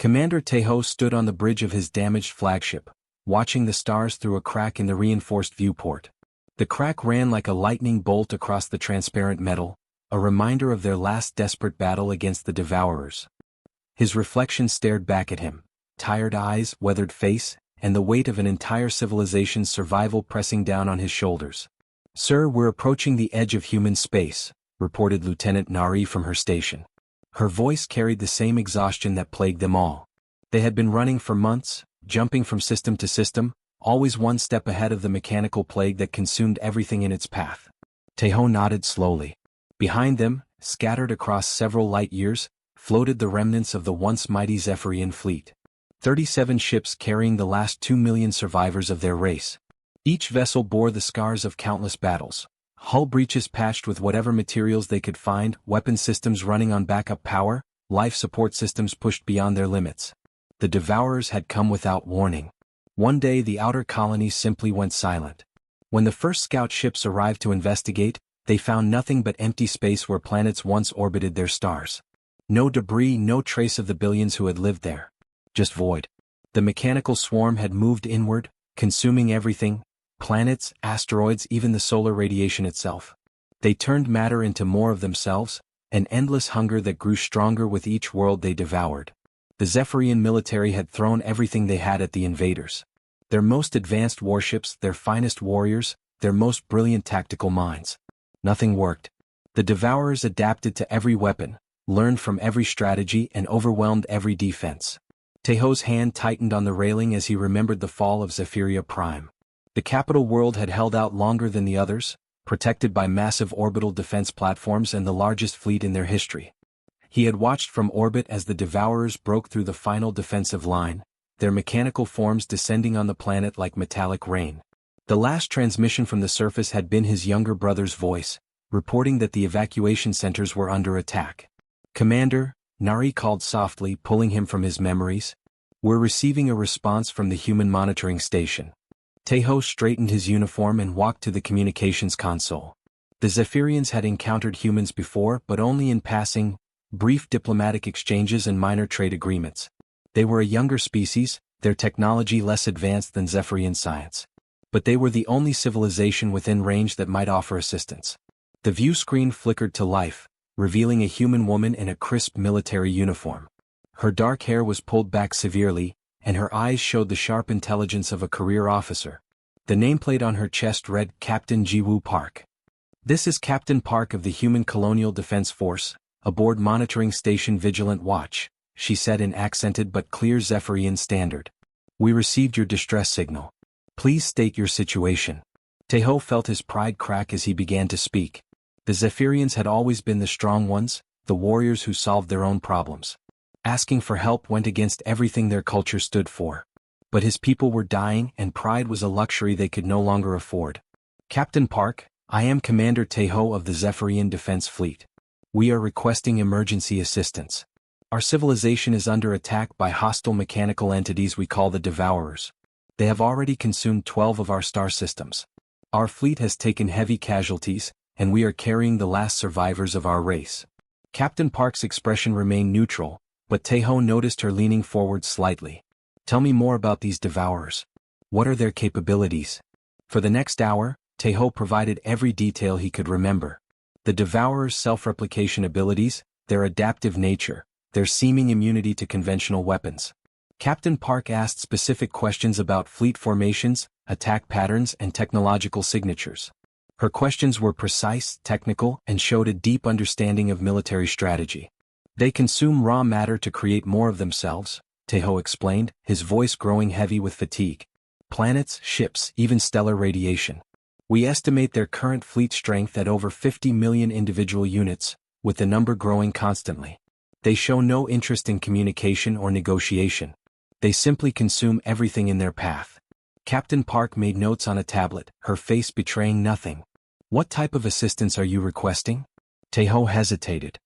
Commander Tejo stood on the bridge of his damaged flagship, watching the stars through a crack in the reinforced viewport. The crack ran like a lightning bolt across the transparent metal, a reminder of their last desperate battle against the Devourers. His reflection stared back at him, tired eyes, weathered face, and the weight of an entire civilization's survival pressing down on his shoulders. "Sir, we're approaching the edge of human space," reported Lieutenant Nari from her station. Her voice carried the same exhaustion that plagued them all. They had been running for months, jumping from system to system, always one step ahead of the mechanical plague that consumed everything in its path. Tejo nodded slowly. Behind them, scattered across several light years, floated the remnants of the once mighty Zephyrian fleet. 37 ships carrying the last 2 million survivors of their race. Each vessel bore the scars of countless battles. Hull breaches patched with whatever materials they could find, weapon systems running on backup power, life support systems pushed beyond their limits. The Devourers had come without warning. One day the outer colonies simply went silent. When the first scout ships arrived to investigate, they found nothing but empty space where planets once orbited their stars. No debris, no trace of the billions who had lived there. Just void. The mechanical swarm had moved inward, consuming everything, planets, asteroids, even the solar radiation itself. They turned matter into more of themselves, an endless hunger that grew stronger with each world they devoured. The Zephyrian military had thrown everything they had at the invaders. Their most advanced warships, their finest warriors, their most brilliant tactical minds. Nothing worked. The Devourers adapted to every weapon, learned from every strategy, and overwhelmed every defense. Tejo's hand tightened on the railing as he remembered the fall of Zephyria Prime. The capital world had held out longer than the others, protected by massive orbital defense platforms and the largest fleet in their history. He had watched from orbit as the Devourers broke through the final defensive line, their mechanical forms descending on the planet like metallic rain. The last transmission from the surface had been his younger brother's voice, reporting that the evacuation centers were under attack. "Commander," Nari called softly, pulling him from his memories. "We're receiving a response from the human monitoring station." Tejo straightened his uniform and walked to the communications console. The Zephyrians had encountered humans before, but only in passing, brief diplomatic exchanges and minor trade agreements. They were a younger species, their technology less advanced than Zephyrian science. But they were the only civilization within range that might offer assistance. The view screen flickered to life, revealing a human woman in a crisp military uniform. Her dark hair was pulled back severely, and her eyes showed the sharp intelligence of a career officer. The nameplate on her chest read Captain Jiwoo Park. "This is Captain Park of the Human Colonial Defense Force, aboard monitoring station Vigilant Watch," she said in accented but clear Zephyrian standard. "We received your distress signal. Please state your situation." Tejo felt his pride crack as he began to speak. The Zephyrians had always been the strong ones, the warriors who solved their own problems. Asking for help went against everything their culture stood for. But his people were dying, and pride was a luxury they could no longer afford. "Captain Park, I am Commander Tejo of the Zephyrian Defense Fleet. We are requesting emergency assistance. Our civilization is under attack by hostile mechanical entities we call the Devourers. They have already consumed 12 of our star systems. Our fleet has taken heavy casualties, and we are carrying the last survivors of our race." Captain Park's expression remained neutral, but Tejo noticed her leaning forward slightly. "Tell me more about these Devourers. What are their capabilities?" For the next hour, Tejo provided every detail he could remember. The Devourers' self-replication abilities, their adaptive nature, their seeming immunity to conventional weapons. Captain Park asked specific questions about fleet formations, attack patterns, and technological signatures. Her questions were precise, technical, and showed a deep understanding of military strategy. "They consume raw matter to create more of themselves," Tejo explained, his voice growing heavy with fatigue. "Planets, ships, even stellar radiation. We estimate their current fleet strength at over 50 million individual units, with the number growing constantly. They show no interest in communication or negotiation. They simply consume everything in their path." Captain Park made notes on a tablet, her face betraying nothing. "What type of assistance are you requesting?" Tejo hesitated.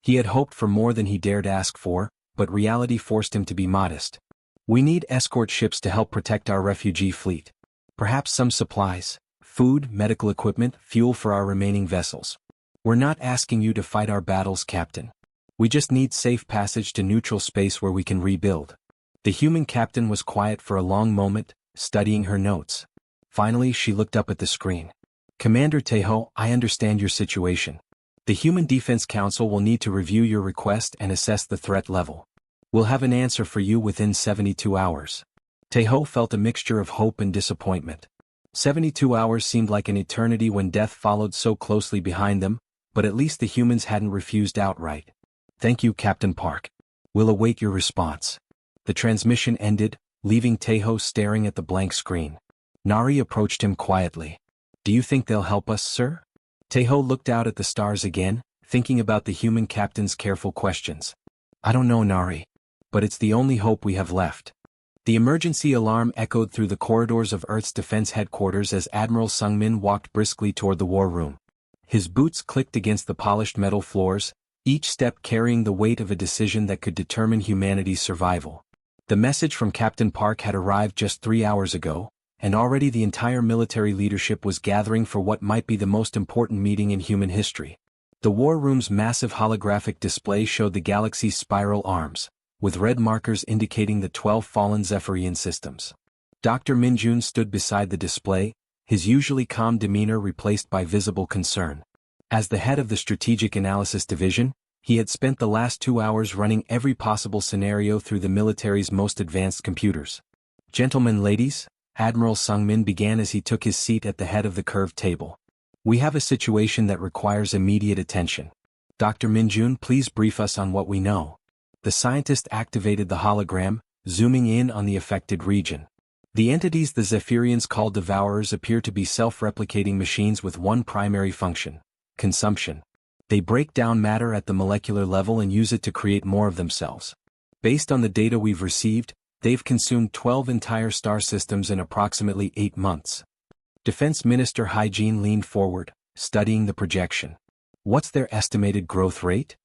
He had hoped for more than he dared ask for, but reality forced him to be modest. "We need escort ships to help protect our refugee fleet. Perhaps some supplies, food, medical equipment, fuel for our remaining vessels. We're not asking you to fight our battles, Captain. We just need safe passage to neutral space where we can rebuild. The human captain was quiet for a long moment, studying her notes. Finally, she looked up at the screen. Commander Tejo, I understand your situation. The Human Defense Council will need to review your request and assess the threat level. We'll have an answer for you within 72 hours. Tejo felt a mixture of hope and disappointment. 72 hours seemed like an eternity when death followed so closely behind them, but at least the humans hadn't refused outright. Thank you, Captain Park. We'll await your response. The transmission ended, leaving Tejo staring at the blank screen. Nari approached him quietly. Do you think they'll help us, sir? Tejo looked out at the stars again, thinking about the human captain's careful questions. I don't know, Nari. But it's the only hope we have left. The emergency alarm echoed through the corridors of Earth's defense headquarters as Admiral Sungmin walked briskly toward the war room. His boots clicked against the polished metal floors, each step carrying the weight of a decision that could determine humanity's survival. The message from Captain Park had arrived just 3 hours ago, and already the entire military leadership was gathering for what might be the most important meeting in human history. The war room's massive holographic display showed the galaxy's spiral arms, with red markers indicating the 12 fallen Zephyrian systems. Dr. Minjun stood beside the display, his usually calm demeanor replaced by visible concern. As the head of the Strategic Analysis Division, he had spent the last 2 hours running every possible scenario through the military's most advanced computers. Gentlemen, ladies, Admiral Sungmin began as he took his seat at the head of the curved table. We have a situation that requires immediate attention. Dr. Minjun, please brief us on what we know. The scientist activated the hologram, zooming in on the affected region. The entities the Zephyrians call Devourers appear to be self-replicating machines with one primary function: consumption. They break down matter at the molecular level and use it to create more of themselves. Based on the data we've received, they've consumed 12 entire star systems in approximately 8 months. Defense Minister Hygiene leaned forward, studying the projection. What's their estimated growth rate?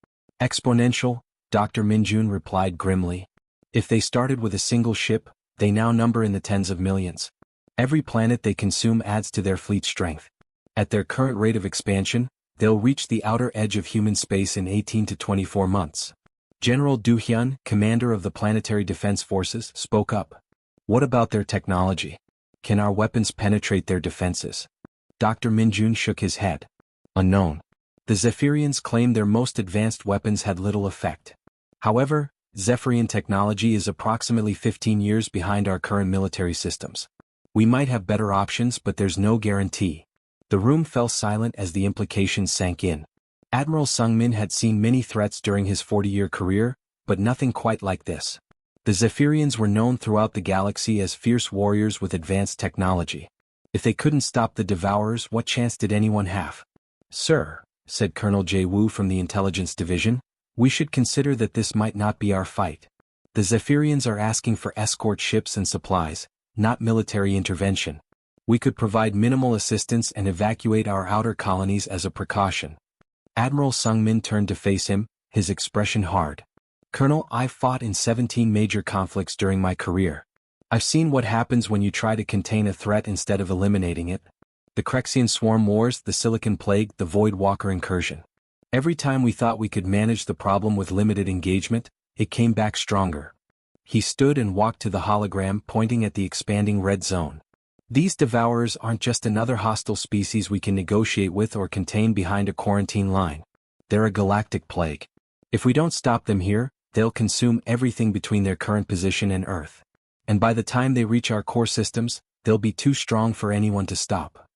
Exponential, Dr. Minjun replied grimly. If they started with a single ship, they now number in the tens of millions. Every planet they consume adds to their fleet strength. At their current rate of expansion, they'll reach the outer edge of human space in 18 to 24 months. General Du Hyun, commander of the Planetary Defense Forces, spoke up. What about their technology? Can our weapons penetrate their defenses? Dr. Minjun shook his head. Unknown. The Zephyrians claimed their most advanced weapons had little effect. However, Zephyrian technology is approximately 15 years behind our current military systems. We might have better options, but there's no guarantee. The room fell silent as the implications sank in. Admiral Sungmin had seen many threats during his 40-year career, but nothing quite like this. The Zephyrians were known throughout the galaxy as fierce warriors with advanced technology. If they couldn't stop the Devourers, what chance did anyone have? Sir, said Colonel Jae-woo from the Intelligence Division, we should consider that this might not be our fight. The Zephyrians are asking for escort ships and supplies, not military intervention. We could provide minimal assistance and evacuate our outer colonies as a precaution. Admiral Sungmin turned to face him, his expression hard. Colonel, I've fought in 17 major conflicts during my career. I've seen what happens when you try to contain a threat instead of eliminating it. The Crexian Swarm Wars, the Silicon Plague, the Void Walker incursion. Every time we thought we could manage the problem with limited engagement, it came back stronger. He stood and walked to the hologram, pointing at the expanding red zone. These Devourers aren't just another hostile species we can negotiate with or contain behind a quarantine line. They're a galactic plague. If we don't stop them here, they'll consume everything between their current position and Earth. And by the time they reach our core systems, they'll be too strong for anyone to stop.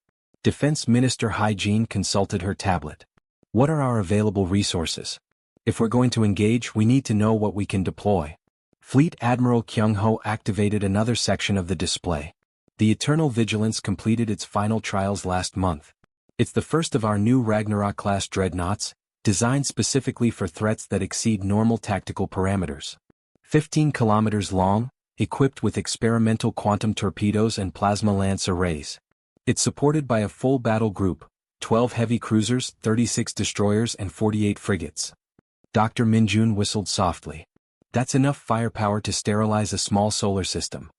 Defense Minister Hygiene consulted her tablet. What are our available resources? If we're going to engage, we need to know what we can deploy. Fleet Admiral Kyung-ho activated another section of the display. The Eternal Vigilance completed its final trials last month. It's the first of our new Ragnarok-class dreadnoughts, designed specifically for threats that exceed normal tactical parameters. 15 kilometers long, equipped with experimental quantum torpedoes and plasma lance arrays. It's supported by a full battle group, 12 heavy cruisers, 36 destroyers and 48 frigates. Dr. Minjun whistled softly. That's enough firepower to sterilize a small solar system.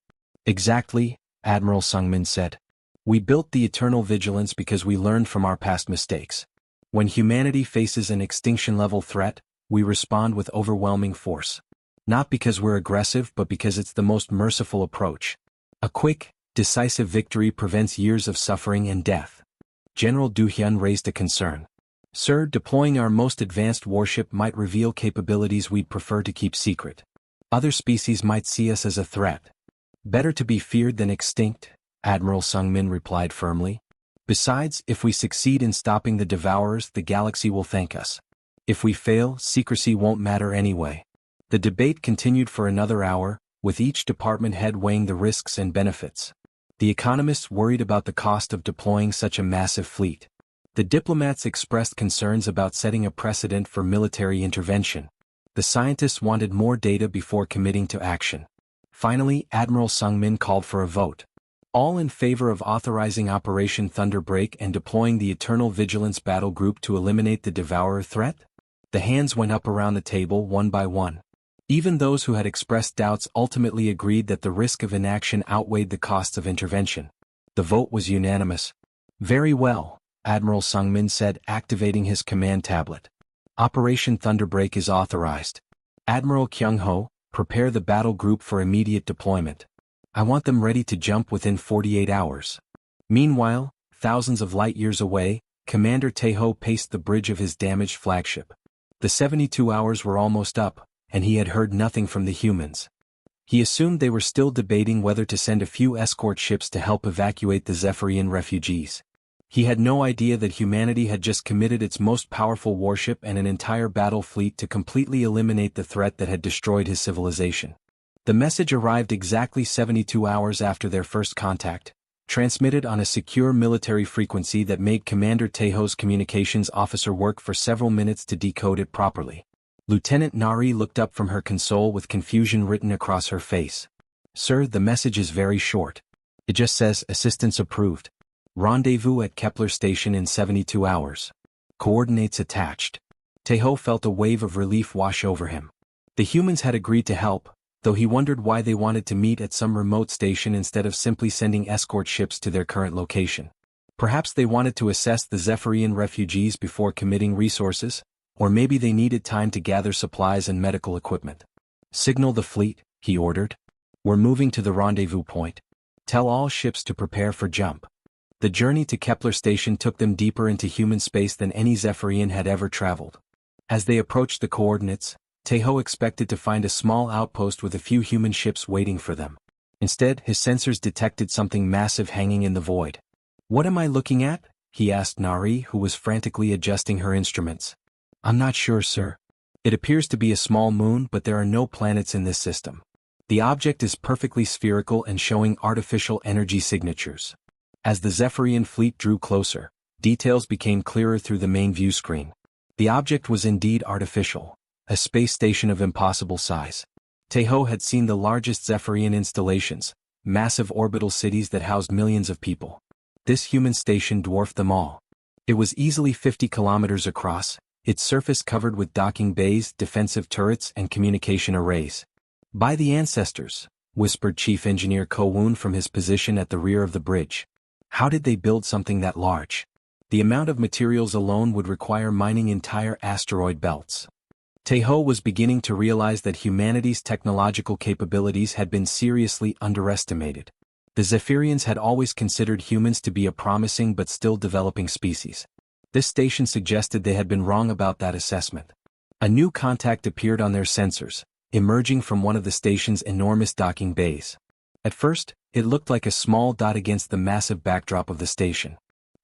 Exactly, Admiral Sungmin said. We built the Eternal Vigilance because we learned from our past mistakes. When humanity faces an extinction-level threat, we respond with overwhelming force. Not because we're aggressive but because it's the most merciful approach. A quick, decisive victory prevents years of suffering and death. General Du Hyun raised a concern. Sir, deploying our most advanced warship might reveal capabilities we'd prefer to keep secret. Other species might see us as a threat. Better to be feared than extinct, Admiral Sung-min replied firmly. Besides, if we succeed in stopping the Devourers, the galaxy will thank us. If we fail, secrecy won't matter anyway. The debate continued for another hour, with each department head weighing the risks and benefits. The economists worried about the cost of deploying such a massive fleet. The diplomats expressed concerns about setting a precedent for military intervention. The scientists wanted more data before committing to action. Finally, Admiral Sung-min called for a vote. All in favor of authorizing Operation Thunderbreak and deploying the Eternal Vigilance Battle Group to eliminate the Devourer threat? The hands went up around the table one by one. Even those who had expressed doubts ultimately agreed that the risk of inaction outweighed the costs of intervention. The vote was unanimous. Very well, Admiral Sung-min said, activating his command tablet. Operation Thunderbreak is authorized. Admiral Kyung-ho, prepare the battle group for immediate deployment. I want them ready to jump within 48 hours. Meanwhile, thousands of light-years away, Commander Tae-ho paced the bridge of his damaged flagship. The 72 hours were almost up, and he had heard nothing from the humans. He assumed they were still debating whether to send a few escort ships to help evacuate the Zephyrian refugees. He had no idea that humanity had just committed its most powerful warship and an entire battle fleet to completely eliminate the threat that had destroyed his civilization. The message arrived exactly 72 hours after their first contact, transmitted on a secure military frequency that made Commander Tae-ho's communications officer work for several minutes to decode it properly. Lieutenant Nari looked up from her console with confusion written across her face. Sir, the message is very short. It just says, assistance approved. Rendezvous at Kepler Station in 72 hours. Coordinates attached. Tae-ho felt a wave of relief wash over him. The humans had agreed to help, though he wondered why they wanted to meet at some remote station instead of simply sending escort ships to their current location. Perhaps they wanted to assess the Zephyrian refugees before committing resources, or maybe they needed time to gather supplies and medical equipment. Signal the fleet, he ordered. We're moving to the rendezvous point. Tell all ships to prepare for jump. The journey to Kepler Station took them deeper into human space than any Zephyrian had ever traveled. As they approached the coordinates, Tae-ho expected to find a small outpost with a few human ships waiting for them. Instead, his sensors detected something massive hanging in the void. What am I looking at? He asked Nari, who was frantically adjusting her instruments. I'm not sure, sir. It appears to be a small moon, but there are no planets in this system. The object is perfectly spherical and showing artificial energy signatures. As the Zephyrian fleet drew closer, details became clearer through the main view screen. The object was indeed artificial, a space station of impossible size. Tae-ho had seen the largest Zephyrian installations, massive orbital cities that housed millions of people. This human station dwarfed them all. It was easily 50 kilometers across, its surface covered with docking bays, defensive turrets, and communication arrays. By the ancestors, whispered Chief Engineer Ko-woon from his position at the rear of the bridge. How did they build something that large? The amount of materials alone would require mining entire asteroid belts. Tae-ho was beginning to realize that humanity's technological capabilities had been seriously underestimated. The Zephyrians had always considered humans to be a promising but still developing species. This station suggested they had been wrong about that assessment. A new contact appeared on their sensors, emerging from one of the station's enormous docking bays. At first, it looked like a small dot against the massive backdrop of the station.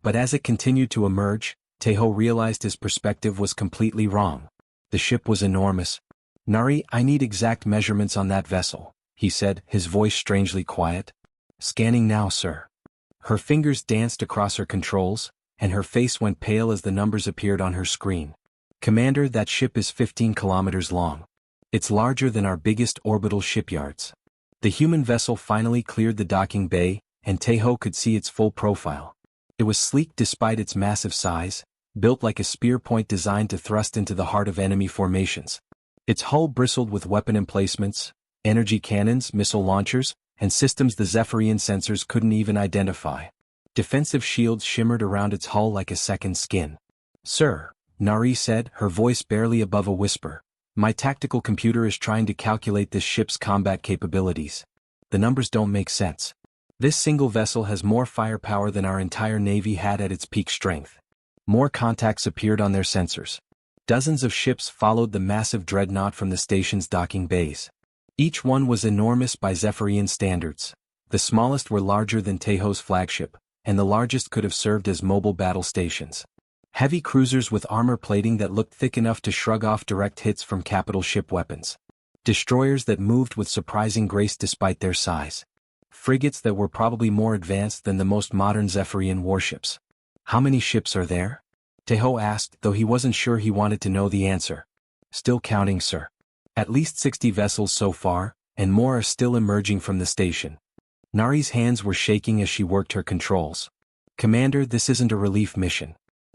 But as it continued to emerge, Tae-ho realized his perspective was completely wrong. The ship was enormous. Nari, I need exact measurements on that vessel, he said, his voice strangely quiet. Scanning now, sir. Her fingers danced across her controls, and her face went pale as the numbers appeared on her screen. Commander, that ship is 15 kilometers long. It's larger than our biggest orbital shipyards. The human vessel finally cleared the docking bay, and Tae-ho could see its full profile. It was sleek despite its massive size, built like a spear point designed to thrust into the heart of enemy formations. Its hull bristled with weapon emplacements, energy cannons, missile launchers, and systems the Zephyrian sensors couldn't even identify. Defensive shields shimmered around its hull like a second skin. Sir, Nari said, her voice barely above a whisper. My tactical computer is trying to calculate this ship's combat capabilities. The numbers don't make sense. This single vessel has more firepower than our entire navy had at its peak strength. More contacts appeared on their sensors. Dozens of ships followed the massive dreadnought from the station's docking bays. Each one was enormous by Zephyrian standards. The smallest were larger than Teho's flagship, and the largest could have served as mobile battle stations. Heavy cruisers with armor plating that looked thick enough to shrug off direct hits from capital ship weapons. Destroyers that moved with surprising grace despite their size. Frigates that were probably more advanced than the most modern Zephyrian warships. How many ships are there? Teho asked, though he wasn't sure he wanted to know the answer. Still counting, sir. At least 60 vessels so far, and more are still emerging from the station. Nari's hands were shaking as she worked her controls. Commander, this isn't a relief mission.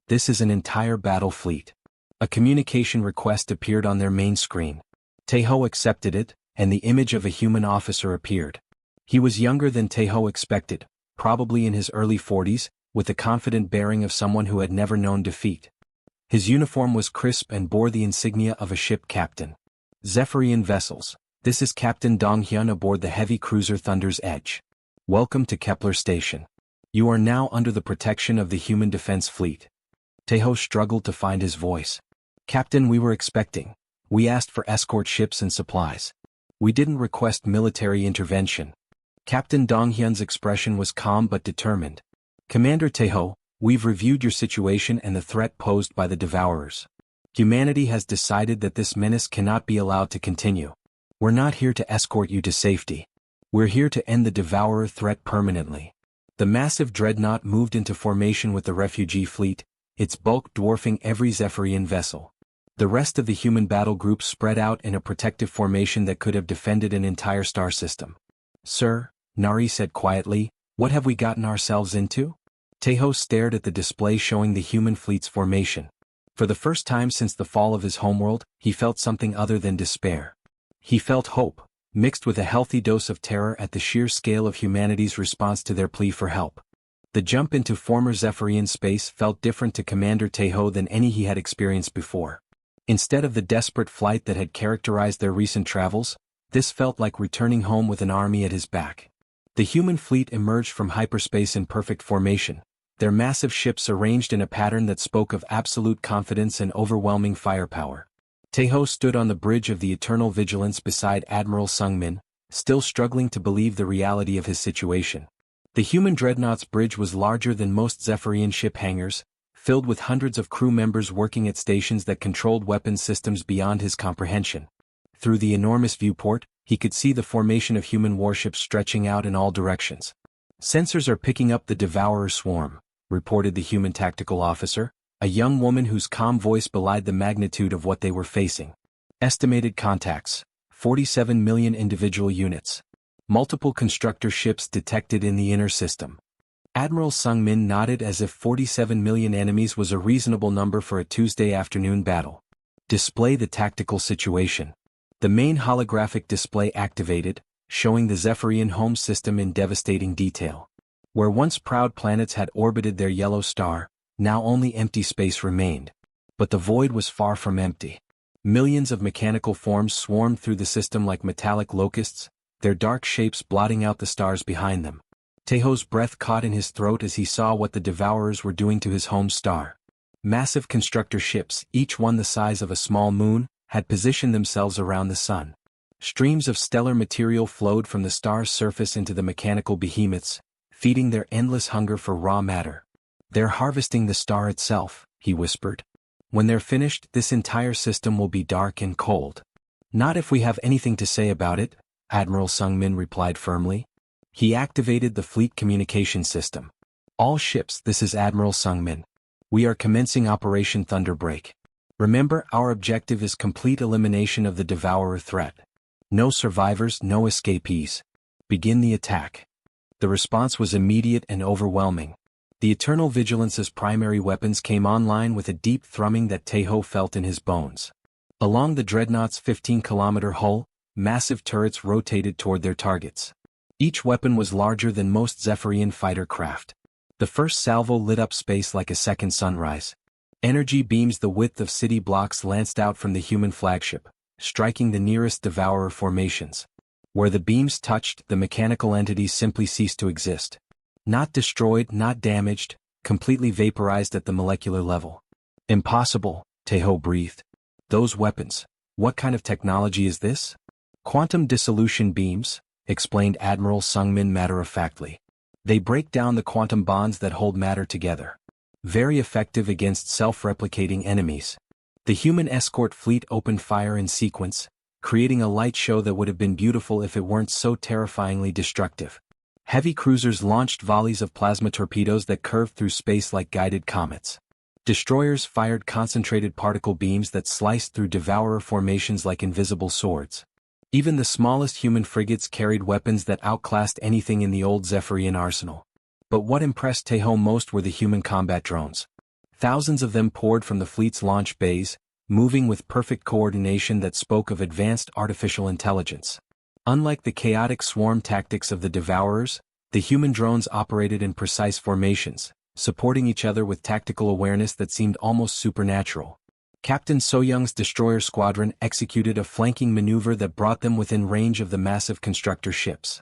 This is an entire battle fleet. A communication request appeared on their main screen. Teho accepted it, and the image of a human officer appeared. He was younger than Teho expected, probably in his early 40s, with the confident bearing of someone who had never known defeat. His uniform was crisp and bore the insignia of a ship captain. Zephyrian vessels, this is Captain Donghyun aboard the heavy cruiser Thunder's Edge. Welcome to Kepler Station. You are now under the protection of the Human Defense Fleet. Teho struggled to find his voice. Captain, we were expecting. We asked for escort ships and supplies. We didn't request military intervention. Captain Donghyun's expression was calm but determined. Commander Teho, we've reviewed your situation and the threat posed by the Devourers. Humanity has decided that this menace cannot be allowed to continue. We're not here to escort you to safety. We're here to end the Devourer threat permanently. The massive dreadnought moved into formation with the refugee fleet, its bulk dwarfing every Zephyrian vessel. The rest of the human battle group spread out in a protective formation that could have defended an entire star system. Sir, Nari said quietly, what have we gotten ourselves into? Teho stared at the display showing the human fleet's formation. For the first time since the fall of his homeworld, he felt something other than despair. He felt hope, mixed with a healthy dose of terror at the sheer scale of humanity's response to their plea for help. The jump into former Zephyrian space felt different to Commander Teho than any he had experienced before. Instead of the desperate flight that had characterized their recent travels, this felt like returning home with an army at his back. The human fleet emerged from hyperspace in perfect formation, their massive ships arranged in a pattern that spoke of absolute confidence and overwhelming firepower. Teho stood on the bridge of the Eternal Vigilance beside Admiral Sungmin, still struggling to believe the reality of his situation. The human dreadnought's bridge was larger than most Zephyrian ship hangars, filled with hundreds of crew members working at stations that controlled weapons systems beyond his comprehension. Through the enormous viewport, he could see the formation of human warships stretching out in all directions. Sensors are picking up the Devourer swarm, reported the human tactical officer, a young woman whose calm voice belied the magnitude of what they were facing. Estimated contacts, 47 million individual units. Multiple constructor ships detected in the inner system. Admiral Sungmin nodded as if 47 million enemies was a reasonable number for a Tuesday afternoon battle. Display the tactical situation. The main holographic display activated, showing the Zephyrian home system in devastating detail. Where once proud planets had orbited their yellow star, now only empty space remained. But the void was far from empty. Millions of mechanical forms swarmed through the system like metallic locusts, their dark shapes blotting out the stars behind them. Teho's breath caught in his throat as he saw what the Devourers were doing to his home star. Massive constructor ships, each one the size of a small moon, had positioned themselves around the sun. Streams of stellar material flowed from the star's surface into the mechanical behemoths, feeding their endless hunger for raw matter. They're harvesting the star itself, he whispered. When they're finished, this entire system will be dark and cold. Not if we have anything to say about it, Admiral Sungmin replied firmly. He activated the fleet communication system. All ships, this is Admiral Sungmin. We are commencing Operation Thunderbreak. Remember, our objective is complete elimination of the Devourer threat. No survivors, no escapees. Begin the attack. The response was immediate and overwhelming. The Eternal Vigilance's primary weapons came online with a deep thrumming that Teho felt in his bones. Along the dreadnought's 15-kilometer hull, massive turrets rotated toward their targets. Each weapon was larger than most Zephyrian fighter craft. The first salvo lit up space like a second sunrise. Energy beams the width of city blocks lanced out from the human flagship, striking the nearest devourer formations. Where the beams touched, the mechanical entities simply ceased to exist. Not destroyed, not damaged, completely vaporized at the molecular level. Impossible, Taeho breathed. Those weapons. What kind of technology is this? Quantum dissolution beams, explained Admiral Sungmin matter-of-factly. They break down the quantum bonds that hold matter together. Very effective against self-replicating enemies. The human escort fleet opened fire in sequence, creating a light show that would have been beautiful if it weren't so terrifyingly destructive. Heavy cruisers launched volleys of plasma torpedoes that curved through space like guided comets. Destroyers fired concentrated particle beams that sliced through devourer formations like invisible swords. Even the smallest human frigates carried weapons that outclassed anything in the old Zephyrian arsenal. But what impressed Taeho most were the human combat drones. Thousands of them poured from the fleet's launch bays, moving with perfect coordination that spoke of advanced artificial intelligence. Unlike the chaotic swarm tactics of the Devourers, the human drones operated in precise formations, supporting each other with tactical awareness that seemed almost supernatural. Captain Soyoung's destroyer squadron executed a flanking maneuver that brought them within range of the massive constructor ships.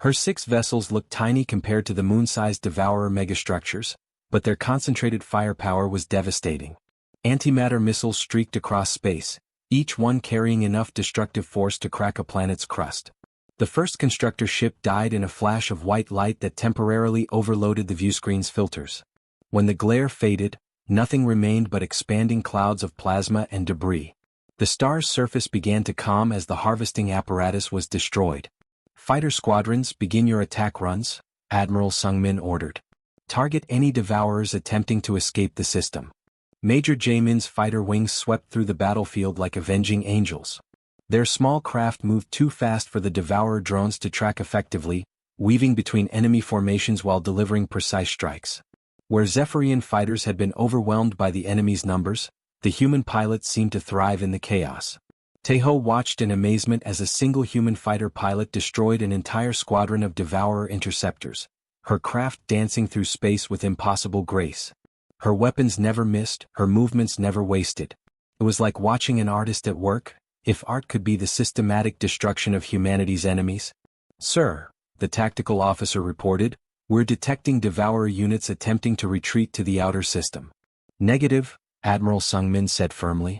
Her 6 vessels looked tiny compared to the moon-sized Devourer megastructures, but their concentrated firepower was devastating. Antimatter missiles streaked across space, each one carrying enough destructive force to crack a planet's crust. The first constructor ship died in a flash of white light that temporarily overloaded the viewscreen's filters. When the glare faded, nothing remained but expanding clouds of plasma and debris. The star's surface began to calm as the harvesting apparatus was destroyed. Fighter squadrons, begin your attack runs, Admiral Sungmin ordered. Target any Devourers attempting to escape the system. Major Jaemin's fighter wings swept through the battlefield like avenging angels. Their small craft moved too fast for the Devourer drones to track effectively, weaving between enemy formations while delivering precise strikes. Where Zephyrian fighters had been overwhelmed by the enemy's numbers, the human pilots seemed to thrive in the chaos. Taeho watched in amazement as a single human fighter pilot destroyed an entire squadron of Devourer interceptors, her craft dancing through space with impossible grace. Her weapons never missed, her movements never wasted. It was like watching an artist at work, if art could be the systematic destruction of humanity's enemies. Sir, the tactical officer reported, we're detecting Devourer units attempting to retreat to the outer system. Negative, Admiral Sungmin said firmly.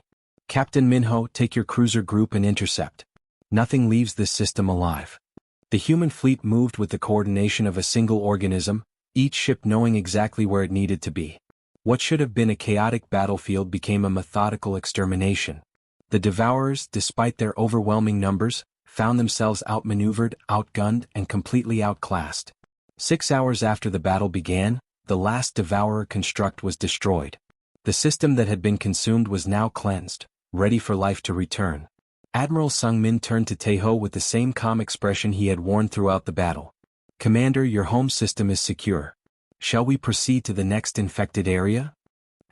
Captain Minho, take your cruiser group and intercept. Nothing leaves this system alive. The human fleet moved with the coordination of a single organism, each ship knowing exactly where it needed to be. What should have been a chaotic battlefield became a methodical extermination. The Devourers, despite their overwhelming numbers, found themselves outmaneuvered, outgunned, and completely outclassed. 6 hours after the battle began, the last Devourer construct was destroyed. The system that had been consumed was now cleansed, ready for life to return. Admiral Sungmin turned to Taeho with the same calm expression he had worn throughout the battle. Commander, your home system is secure. Shall we proceed to the next infected area?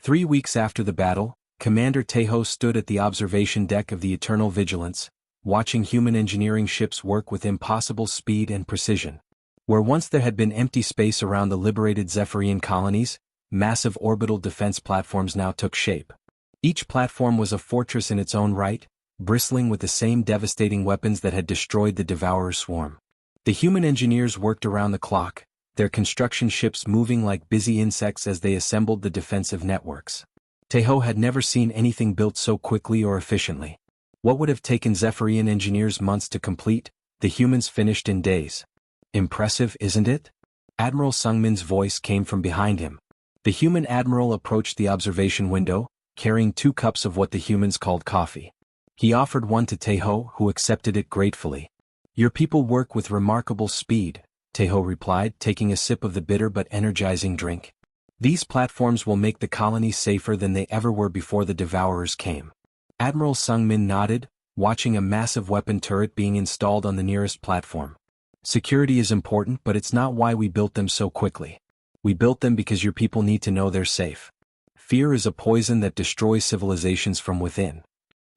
3 weeks after the battle, Commander Taeho stood at the observation deck of the Eternal Vigilance, watching human engineering ships work with impossible speed and precision. Where once there had been empty space around the liberated Zephyrian colonies, massive orbital defense platforms now took shape. Each platform was a fortress in its own right, bristling with the same devastating weapons that had destroyed the Devourer swarm. The human engineers worked around the clock, their construction ships moving like busy insects as they assembled the defensive networks. Taeho had never seen anything built so quickly or efficiently. What would have taken Zephyrian engineers months to complete, the humans finished in days. Impressive, isn't it? Admiral Sungmin's voice came from behind him. The human admiral approached the observation window, carrying 2 cups of what the humans called coffee. He offered one to Taeho, who accepted it gratefully. Your people work with remarkable speed, Taeho replied, taking a sip of the bitter but energizing drink. These platforms will make the colony safer than they ever were before the Devourers came. Admiral Sungmin nodded, watching a massive weapon turret being installed on the nearest platform. Security is important, but it's not why we built them so quickly. We built them because your people need to know they're safe. Fear is a poison that destroys civilizations from within.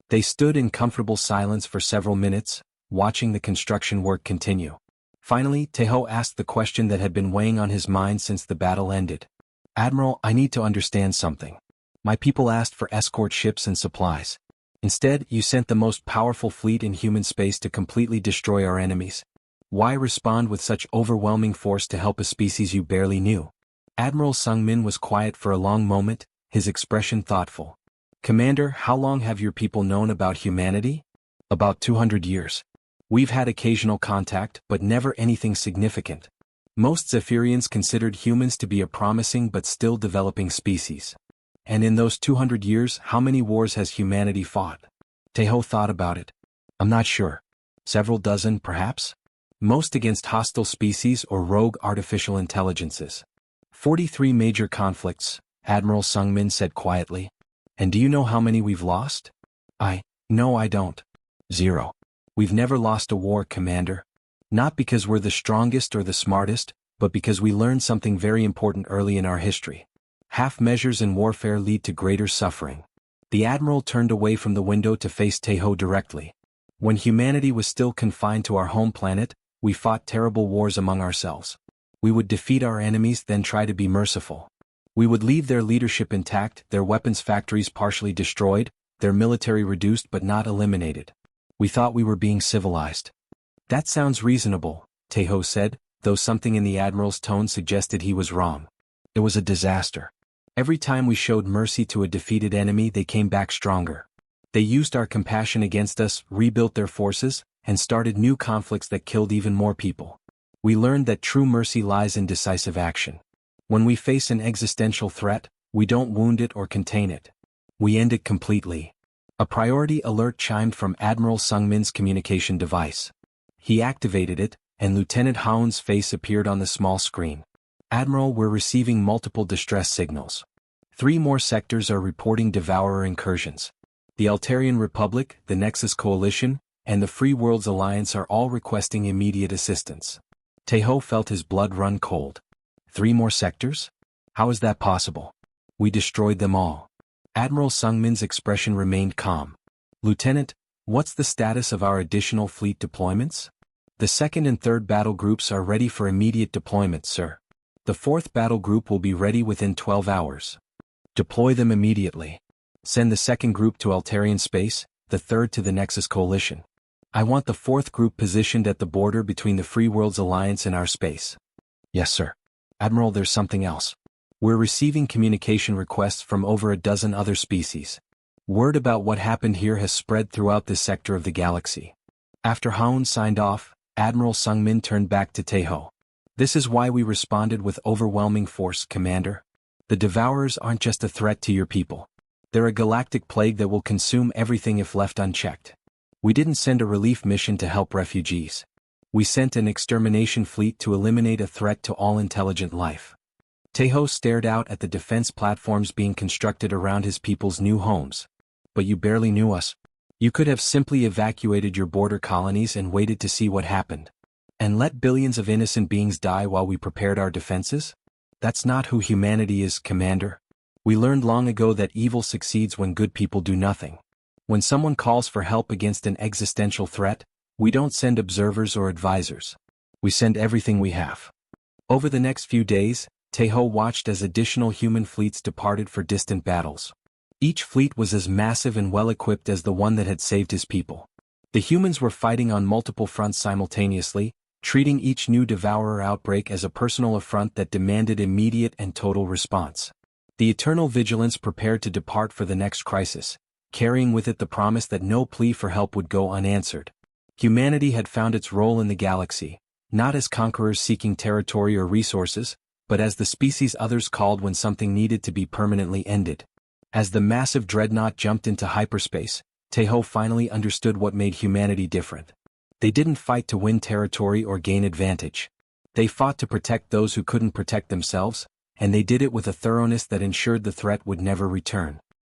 They stood in comfortable silence for several minutes, watching the construction work continue. Finally, Taeho asked the question that had been weighing on his mind since the battle ended. Admiral, I need to understand something. My people asked for escort ships and supplies. Instead, you sent the most powerful fleet in human space to completely destroy our enemies. Why respond with such overwhelming force to help a species you barely knew? Admiral Sung-min was quiet for a long moment, his expression thoughtful. Commander, how long have your people known about humanity? About 200 years. We've had occasional contact, but never anything significant. Most Zephyrians considered humans to be a promising but still developing species. And in those 200 years, how many wars has humanity fought? Taeho thought about it. I'm not sure. Several dozen, perhaps? Most against hostile species or rogue artificial intelligences. 43 major conflicts, Admiral Sung-min said quietly. And do you know how many we've lost? No, I don't. 0. We've never lost a war, Commander. Not because we're the strongest or the smartest, but because we learned something very important early in our history. Half measures in warfare lead to greater suffering. The Admiral turned away from the window to face Taeho directly. When humanity was still confined to our home planet, we fought terrible wars among ourselves. We would defeat our enemies, then try to be merciful. We would leave their leadership intact, their weapons factories partially destroyed, their military reduced but not eliminated. We thought we were being civilized. That sounds reasonable, Taeho said, though something in the Admiral's tone suggested he was wrong. It was a disaster. Every time we showed mercy to a defeated enemy, they came back stronger. They used our compassion against us, rebuilt their forces, and started new conflicts that killed even more people. We learned that true mercy lies in decisive action. When we face an existential threat, we don't wound it or contain it. We end it completely. A priority alert chimed from Admiral Sung-min's communication device. He activated it, and Lieutenant Haun's face appeared on the small screen. Admiral, we're receiving multiple distress signals. 3 more sectors are reporting Devourer incursions. The Altarian Republic, the Nexus Coalition, and the Free Worlds Alliance are all requesting immediate assistance. Taeho felt his blood run cold. 3 more sectors? How is that possible? We destroyed them all. Admiral Sung-min's expression remained calm. Lieutenant, what's the status of our additional fleet deployments? The 2nd and 3rd battle groups are ready for immediate deployment, sir. The 4th battle group will be ready within 12 hours. Deploy them immediately. Send the 2nd group to Altarian space, the 3rd to the Nexus Coalition. I want the 4th group positioned at the border between the Free Worlds Alliance and our space. Yes, sir. Admiral, there's something else. We're receiving communication requests from over a dozen other species. Word about what happened here has spread throughout this sector of the galaxy. After Haun signed off, Admiral Sung-min turned back to Taeho. This is why we responded with overwhelming force, Commander. The Devourers aren't just a threat to your people. They're a galactic plague that will consume everything if left unchecked. We didn't send a relief mission to help refugees. We sent an extermination fleet to eliminate a threat to all intelligent life. Taeho stared out at the defense platforms being constructed around his people's new homes. But you barely knew us. You could have simply evacuated your border colonies and waited to see what happened. And let billions of innocent beings die while we prepared our defenses? That's not who humanity is, Commander. We learned long ago that evil succeeds when good people do nothing. When someone calls for help against an existential threat, we don't send observers or advisors. We send everything we have. Over the next few days, Taeho watched as additional human fleets departed for distant battles. Each fleet was as massive and well-equipped as the one that had saved his people. The humans were fighting on multiple fronts simultaneously, treating each new Devourer outbreak as a personal affront that demanded immediate and total response. The Eternal Vigilance prepared to depart for the next crisis, carrying with it the promise that no plea for help would go unanswered. Humanity had found its role in the galaxy, not as conquerors seeking territory or resources, but as the species others called when something needed to be permanently ended. As the massive dreadnought jumped into hyperspace, Taeho finally understood what made humanity different. They didn't fight to win territory or gain advantage. They fought to protect those who couldn't protect themselves, and they did it with a thoroughness that ensured the threat would never return.